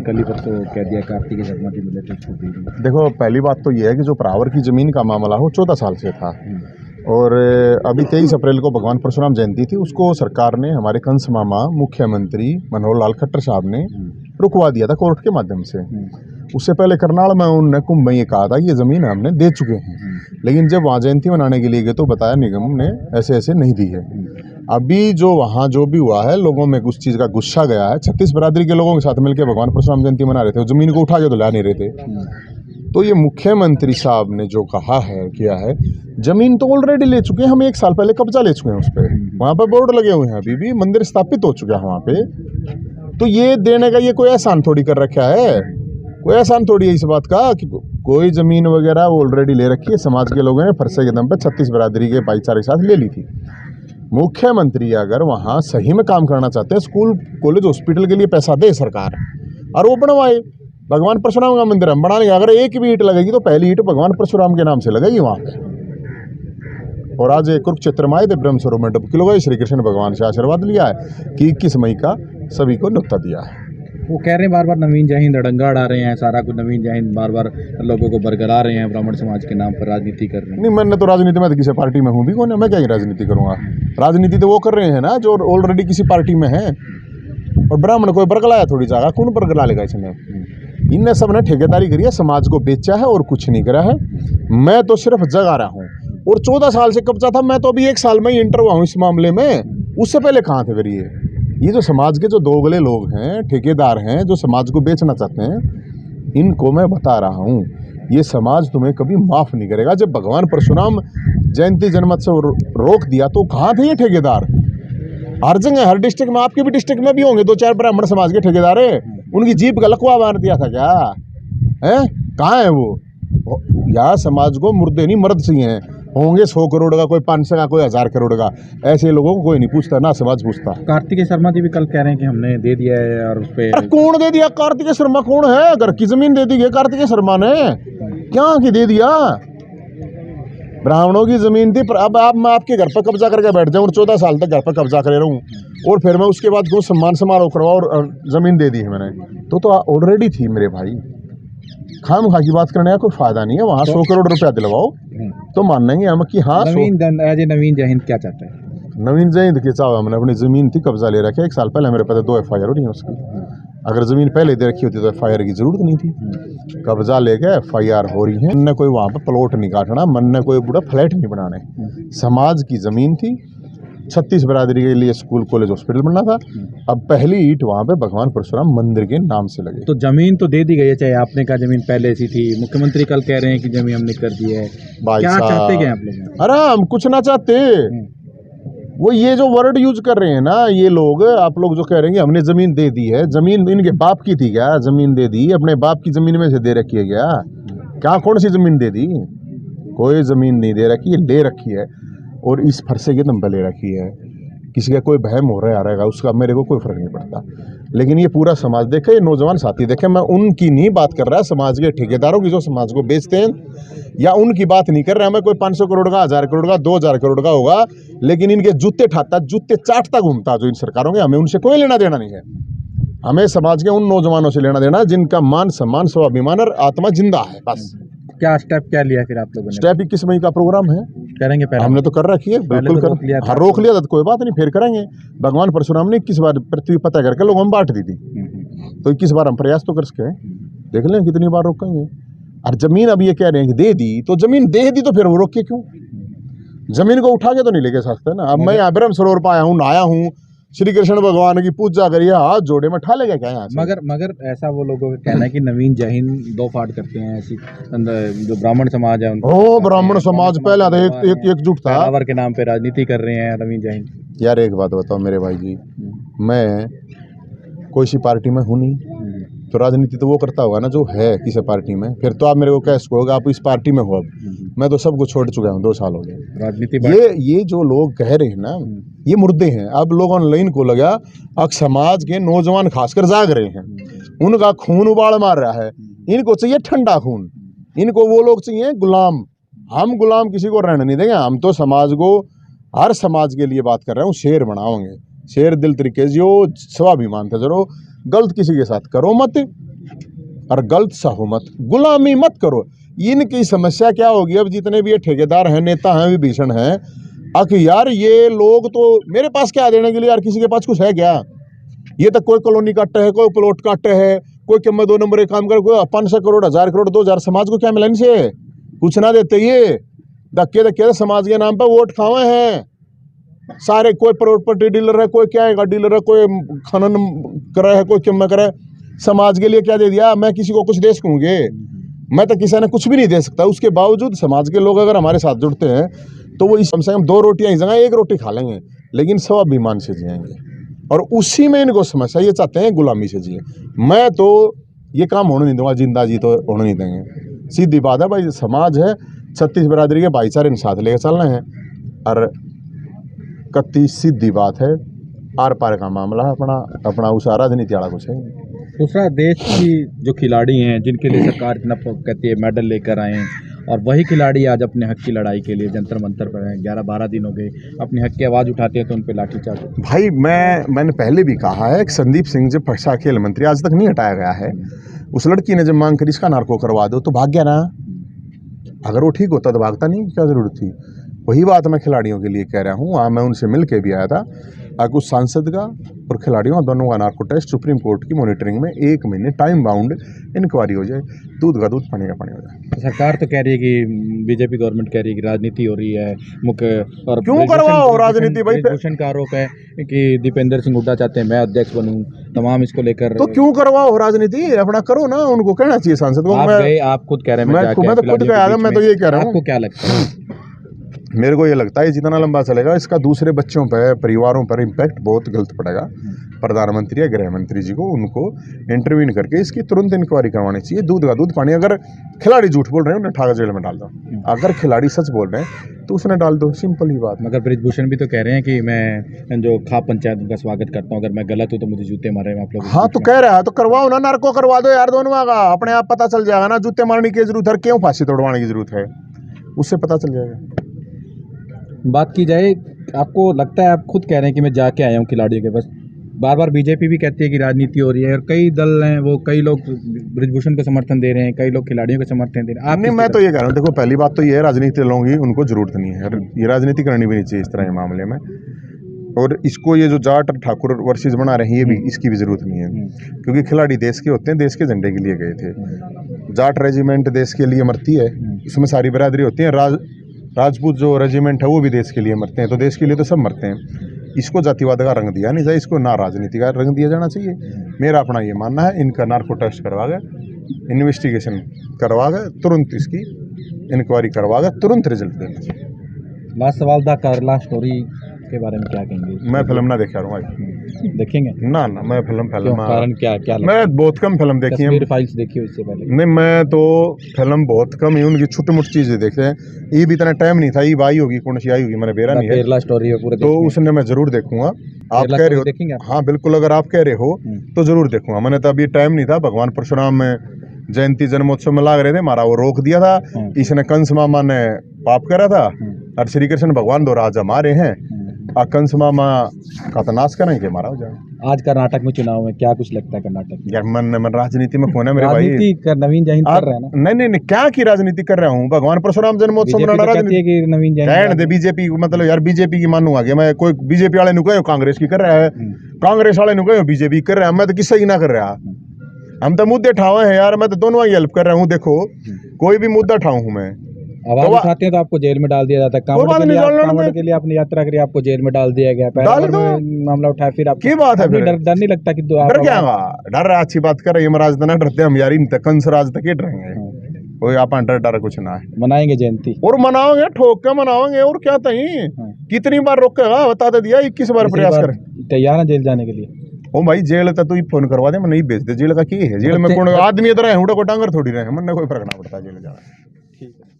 कल ही परसों कह दिया कार्तिक शर्मा जी मिले थे उसको दी। देखो, पहली बात तो ये है कि जो परावर की ज़मीन का मामला हो 14 साल से था और अभी 23 अप्रैल को भगवान परशुराम जयंती थी। उसको सरकार ने, हमारे कंस मामा मुख्यमंत्री मनोहर लाल खट्टर साहब ने रुकवा दिया था कोर्ट के माध्यम से। उससे पहले करनाल में उन्होंने कुंभ में ये कहा था कि ये ज़मीन हमने दे चुके हैं, लेकिन जब वहाँ जयंती मनाने के लिए गए तो बताया निगम ने ऐसे ऐसे नहीं दी है। अभी जो वहाँ जो भी हुआ है, लोगों में उस चीज़ का गुस्सा गया है। 36 बरादरी के लोगों के साथ मिलकर भगवान परशुराम जयंती मना रहे थे, ज़मीन को उठा के तो ला नहीं रहे थे। तो ये मुख्यमंत्री साहब ने जो कहा है, किया है, ज़मीन तो ऑलरेडी ले चुके हैं हम। 1 साल पहले कब्जा ले चुके हैं उस पर। वहाँ पर बोर्ड लगे हुए हैं, अभी भी मंदिर स्थापित हो चुका है वहाँ पे। तो ये देने का ये कोई एहसान थोड़ी कर रखा है, कोई एहसान थोड़ी है इस बात का कि कोई ज़मीन वगैरह ऑलरेडी ले रखी है। समाज के लोगों ने फरसे के दम पे 36 बरादरी के भाईचारे के साथ ले ली थी। मुख्यमंत्री अगर वहाँ सही में काम करना चाहते हैं, स्कूल कॉलेज हॉस्पिटल के लिए पैसा दे सरकार और वो बनवाए। भगवान परशुराम का मंदिर हम बना लेंगे। अगर एक भी ईंट लगेगी तो पहली ईंट भगवान परशुराम के नाम से लगेगी वहाँ पे। और आज कुरुक्षेत्र में आए थे, ब्रह्म सरोवर मंडप के लोग श्री कृष्ण भगवान से आशीर्वाद लिया है कि 21 मई का सभी को न्योता दिया है। वो कह रहे हैं बार बार नवीन जयहिंद अड़ंगा अड़ा रहे हैं, सारा कुछ नवीन जयहिंद बार बार लोगों को बरकरार रहे हैं, ब्राह्मण समाज के नाम पर राजनीति कर रहे हैं। नहीं, मैंने तो राजनीति में तो किसी पार्टी में हूँ भी कौन है, मैं क्या ही राजनीति करूँगा। राजनीति तो वो कर रहे हैं ना जो ऑलरेडी किसी पार्टी में है। और ब्राह्मण कोई बरगलाया थोड़ी जाएगा, कौन बरगला लेगा इसने। इनने सब ने ठेकेदारी करी है, समाज को बेचा है और कुछ नहीं करा है। मैं तो सिर्फ जगा रहा हूँ और 14 साल से कब्जा था। मैं तो अभी 1 साल में ही इंटर हुआ हूँ इस मामले में। उससे पहले कहाँ थे फिर ये जो समाज के जो दोगले लोग हैं, ठेकेदार हैं, जो समाज को बेचना चाहते हैं, इनको मैं बता रहा हूँ ये समाज तुम्हें कभी माफ़ नहीं करेगा। जब भगवान परशुराम जयंती जनमोत्सव रोक दिया तो कहाँ थे ये ठेकेदार? हर जगह, हर डिस्ट्रिक्ट में, आपके भी डिस्ट्रिक्ट में भी होंगे 2-4 ब्राह्मण समाज के ठेकेदार है। उनकी जीप का लकवा मार दिया था क्या है? कहाँ है वो? यहाँ समाज को मुर्दे नहीं मर्द चाहिए। होंगे 100 करोड़ का, कोई 500 का, कोई 1000 करोड़ का। ऐसे लोगों को कोई नहीं पूछता, ना समाज पूछता। कार्तिक शर्मा जी भी कल कह रहे हैं कि हमने दे दिया है और उस पर। कौन दे दिया? कार्तिक शर्मा कौन है? घर की जमीन दे दी है कार्तिक शर्मा ने, क्या की दे दिया? ब्राह्मणों की जमीन थी। पर अब मैं आपके घर पर कब्जा करके बैठ जाऊँ और 14 साल तक घर पर कब्जा करे रहूँ और फिर मैं उसके बाद क्यों सम्मान समारोह करवाऊँ और जमीन दे दी है मैंने? तो ऑलरेडी थी मेरे भाई। खाम खा की बात करने का कोई फायदा नहीं है। वहाँ 100 करोड़ रुपया दिलवाओ तो मानेंगे हम कि हाँ। नवीन जयहिंद क्या चाहता है? नवीन जयहिंद के चाहो, हमने अपनी ज़मीन थी कब्जा ले रखा है। 1 साल पहले मेरे पास 2 FIR हो रही है उसकी। अगर ज़मीन पहले दे रखी होती तो FIR की ज़रूरत नहीं थी। कब्जा लेके FIR हो रही है। मन ने कोई वहाँ पर प्लॉट नहीं काटना, मन ने कोई बूढ़ा फ्लैट नहीं बनाने। समाज की ज़मीन थी, 36 बरादरी के लिए स्कूल कॉलेज हॉस्पिटल बनना था। अब पहली ईंट वहाँ पे भगवान परशुराम मंदिर के नाम से लगे। तो जमीन तो दे दी गई है, चाहे आपने कहा जमीन पहले ऐसी थी। मुख्यमंत्री कल कह रहे हैं कि जमीन हमने कर दी है। क्या चाहते क्या आप लोग? अरे हम कुछ ना चाहते। वो ये जो वर्ड यूज कर रहे हैं ना ये लोग, आप लोग जो कह रहे हैं हमने जमीन दे दी है, जमीन इनके बाप की थी क्या? जमीन दे दी अपने बाप की जमीन में से दे रखी है क्या? कौन सी जमीन दे दी? कोई जमीन नहीं दे रखी है, ले रखी है और इस फरसे के दम पे ले रखी है। किसी का कोई भय हो रहा रहेगा उसका मेरे को कोई फर्क नहीं पड़ता। लेकिन ये पूरा समाज देखे, ये नौजवान साथी देखे। मैं उनकी नहीं बात कर रहा, समाज के ठेकेदारों की जो समाज को बेचते हैं, या उनकी बात नहीं कर रहा मैं। कोई 500 करोड़ का, 1000 करोड़ का, 2000 करोड़ का होगा, लेकिन इनके जूते ठाता, जूते चाटता घूमता जो इन सरकारों के, हमें उनसे कोई लेना देना नहीं है। हमें समाज के उन नौजवानों से लेना देना जिनका मान सम्मान, स्वाभिमान और आत्मा जिंदा है, बस। क्या स्टेप क्या लिया फिर आप लोगों ने? स्टेप 21 मई का प्रोग्राम है, करेंगे। पहले हमने तो कर रखी है, बिल्कुल कर लिया। हाँ, रोक लिया था तो कोई बात नहीं, फिर करेंगे। भगवान परशुराम ने 21 बार पृथ्वी पता करके लोगों में बांट दी थी, तो 21 बार हम प्रयास तो कर सके। देख लें कितनी बार रोकेंगे। और जमीन अब ये कह रहे हैं कि दे दी, तो जमीन दे दी तो फिर वो रोके क्यों? जमीन को उठा के तो नहीं लेके सकते ना। अब मैं यहाँ ब्रह्म सरोवर पर आया हूँ, नहाया हूँ, श्री कृष्ण भगवान की पूजा करिए, हाथ जोड़े में ठा लेगा क्या यहाँ से? मगर ऐसा वो लोगों का कहना है कि नवीन जयहिंद 2 पार्ट करते हैं। ऐसी जो ब्राह्मण समाज है ओ ब्राह्मण समाज पहले तो एकजुट था, परावर के नाम पे राजनीति कर रहे हैं नवीन जयहिंद। यार एक बात बताओ मेरे भाई जी, मैं कोई सी पार्टी में हूँ नहीं, तो राजनीति तो वो करता होगा ना जो है किसी पार्टी में। फिर तो आप मेरे को कैसे कहोगे आप इस पार्टी में हो? अब मैं तो सबको छोड़ चुका हूँ, 2 साल हो गए राजनीति। ये जो लोग कह रहे हैं ना, ये मुर्दे हैं। अब लोगों ने इनको लगा अब समाज के नौजवान खासकर जाग रहे हैं, उनका खून उबाल मार रहा है। इनको चाहिए ठंडा खून, इनको वो लोग चाहिए गुलाम। हम गुलाम किसी को रहने नहीं देंगे। हम तो समाज को, हर समाज के लिए बात कर रहे हूँ, शेर बनाओगे। शेर दिल तरीके जो स्वाभिमान था, जरूर गलत किसी के साथ करो मत। और गलत साहो मत, गुलामी मत करो। इनकी समस्या क्या होगी, अब जितने भी ये ठेकेदार हैं, नेता हैं, विभीषण हैं, आखिर यार ये लोग तो मेरे पास क्या देने के लिए यार, किसी के पास कुछ है क्या? ये तो कोई कॉलोनी काटे है, कोई प्लॉट काटे है, कोई कम में 2 नंबर एक काम करे, कोई 500 करोड़ 1000 करोड़ 2000 समाज को क्या मिला इनसे? कुछ ना देते। ये धक्के धक्के समाज के नाम पर वोट खावे हैं सारे। कोई प्रॉपर्टी डीलर है, कोई क्या है डीलर है, कोई खनन करे है, कोई क्यों करे। समाज के लिए क्या दे दिया? मैं किसी को कुछ दे सकूंगे? मैं तो किसी ने कुछ भी नहीं दे सकता। उसके बावजूद समाज के लोग अगर हमारे साथ जुड़ते हैं तो वो कम से कम 2 रोटियां ही जगह 1 रोटी खा लेंगे, लेकिन स्वाभिमान से जिएंगे। और उसी में इनको समस्या, ये चाहते हैं गुलामी से जिए। मैं तो ये काम होने नहीं दूंगा, जिंदा जी तो होने नहीं देंगे। सीधी बात है भाई, समाज है, 36 बिरादरी के भाईचारे ने साथ लेकर चलना है। और कत्ती सीधी बात है, आर पार का मामला है अपना अपना उस राजनीति वाला कुछ है। दूसरा, देश की जो खिलाड़ी हैं जिनके लिए सरकार इतना कहती है मेडल लेकर आए हैं, और वही खिलाड़ी आज अपने हक की लड़ाई के लिए जंतर मंतर पर हैं। 11-12 दिन हो गए, अपने हक की आवाज़ उठाते हैं तो उन पर लाठीचार्ज। भाई मैंने पहले भी कहा है कि संदीप सिंह जब फसा खेल मंत्री आज तक नहीं हटाया गया है। उस लड़की ने जब मांग करी इसका नार्को करवा दो तो भाग गया ना। अगर वो ठीक होता तो भागता नहीं, क्या जरूरत थी? वही बात मैं खिलाड़ियों के लिए कह रहा हूँ। वहाँ मैं उनसे मिल के भी आया था। कुछ सांसद का और खिलाड़ियों दोनों का नार्को टेस्ट सुप्रीम कोर्ट की मॉनिटरिंग में 1 महीने टाइम बाउंड इंक्वायरी हो जाए, दूध का दूध पानी का पानी हो जाए। सरकार तो कह रही है कि बीजेपी गवर्नमेंट कह रही है कि राजनीति हो रही है मुख्य, और क्यों करवाओ राजनीति भाई? भूषण का आरोप है कि दीपेंद्र सिंह हुड्डा चाहते हैं मैं अध्यक्ष बनूं, तमाम इसको लेकर। तो क्यों करवाओ राजनीति? अपना करो ना, उनको कहना चाहिए सांसद को। आप खुद कह रहे हैं, मैं तो खुद कह रहा हूं, मैं तो ये कह रहा हूँ। आपको क्या लगता है? मेरे को ये लगता है जितना लंबा चलेगा इसका दूसरे बच्चों पर, परिवारों पर इम्पैक्ट बहुत गलत पड़ेगा। प्रधानमंत्री या गृह मंत्री जी को उनको इंटरवीन करके इसकी तुरंत इंक्वायरी करवानी चाहिए। दूध का दूध पानी। अगर खिलाड़ी झूठ बोल रहे हैं उन्हें ठाकर जेल में डाल दो, अगर खिलाड़ी सच बोल रहे हैं तो उसने डाल दो, सिंपल ही बात। मगर ब्रिजभूषण भी तो कह रहे हैं कि मैं जो खाप पंचायत उनका स्वागत करता हूँ, अगर मैं गलत हूँ तो मुझे जूते मारे आप लोग। हाँ तो कह रहा है तो करवाओ ना, नार्को करवा दो यार दोनों का, अपने आप पता चल जाएगा ना। जूते मारने की जरूरत है, क्यों फांसी तोड़वाने की जरूरत है? उससे पता चल जाएगा। बात की जाए, आपको लगता है, आप खुद कह रहे हैं कि मैं जाके आया हूँ खिलाड़ियों के पास, बार बार बीजेपी भी कहती है कि राजनीति हो रही है, और कई दल हैं वो, कई लोग ब्रिजभूषण को समर्थन दे रहे हैं, कई लोग खिलाड़ियों को समर्थन दे रहे हैं। आप नहीं, मैं तो ये कह रहा हूँ, देखो पहली बात तो ये है, राजनीति दलों की उनको जरूरत नहीं है, ये राजनीति करनी भी नहीं चाहिए इस तरह के मामले में। और इसको ये जो जाट ठाकुर वर्सेस बना रहे हैं, ये भी इसकी भी जरूरत नहीं है, क्योंकि खिलाड़ी देश के होते हैं, देश के झंडे के लिए गए थे। जाट रेजिमेंट देश के लिए मरती है, उसमें सारी बिरादरी होती है। राजपूत जो रेजिमेंट है वो भी देश के लिए मरते हैं, तो देश के लिए तो सब मरते हैं। इसको जातिवाद का रंग दिया नहीं जाए, इसको ना राजनीति का रंग दिया जाना चाहिए। मेरा अपना ये मानना है, इनका नार्को टेस्ट करवा गए, इन्वेस्टिगेशन करवा गए, तुरंत इसकी इंक्वायरी करवा गए, तुरंत रिजल्ट देना चाहिए। लास्ट सवाल था, केरला स्टोरी के बारे में क्या कहेंगे? मैं फिल्म ना देखा रहा हूँ। देखेंगे ना मैं फिल्म कारण क्या मैं बहुत कम फिल्म देखी है। फाइल्स देखी हो इससे पहले? नहीं, मैं तो फिल्म बहुत कम ही उनकी छोटी मोटी चीजें देखे हैं। ये भी इतना टाइम नहीं था, ये आई होगी कौन सी आई होगी, मैंने बेरा नहीं है। केरला स्टोरी है पूरे, तो उसने मैं जरूर देखूंगा। आप कह रहे हो देखेंगे? हाँ बिल्कुल, अगर आप कह रहे हो तो जरूर देखूंगा। मैंने तो अभी टाइम नहीं था, भगवान परशुराम में जयंती जन्मोत्सव में लाग रहे थे, हमारा वो रोक दिया था। इसने कंस मामा ने पाप करा था, और श्री कृष्ण भगवान 2 राजा मारे हैं, कंस मामा का तो नाश करेंगे, मारा हो जाए। आज कर्नाटक में चुनाव में क्या कुछ लगता है? कर्नाटक यार मन राजनीति में कौन है मेरे भाई? राजनीति नवीन जयहिंद कर रहे हैं ना? नहीं, क्या की राजनीति कर रहा हूँ? भगवान परशुराम जन्मोत्सव मनाना राजनीति कि नवीन जयहिंद दे। बीजेपी मतलब यार बीजेपी की मानूंगा कि मैं, कोई बीजेपी वाले नु कांग्रेस की कर रहा है, कांग्रेस वाले नु बीजेपी कर रहा है, मैं तो किसी की ना कर रहा। हम तो मुद्दे ठावे हैं यार, मैं तो दोनों की हेल्प कर रहा हूँ। देखो कोई भी मुद्दा ठाऊं हूँ मैं, आवाज उठाते हैं तो आपको जेल में डाल दिया जाता है। कांवड़ के लिए आपने यात्रा करी, आपको जेल में डाल दिया गया, मामला उठाया, फिर आप की बात है? डर नहीं लगता कि डर क्या डर? अच्छी बात कर रहे हैं, यमराज तो ना डरते हम यार, इन कंस राज तक डरेंगे। कोई आप डर कुछ ना है। मनाएंगे जयंती, और मनाओगे, ठोक के मनाओगे, और क्या तही कितनी बार रोकेगा? बता दे दिया, 21 बार प्रयास कर। तैयार है जेल जाने के लिए? ओ भाई जेल तो तू फोन करवा दे, मैं नहीं भेज दे। जेल का की है? जेल में कौन आदमी इधर है, को टांगर थोड़ी रहे, मन कोई फर्क ना पड़ता जेल जाना। ठीक है।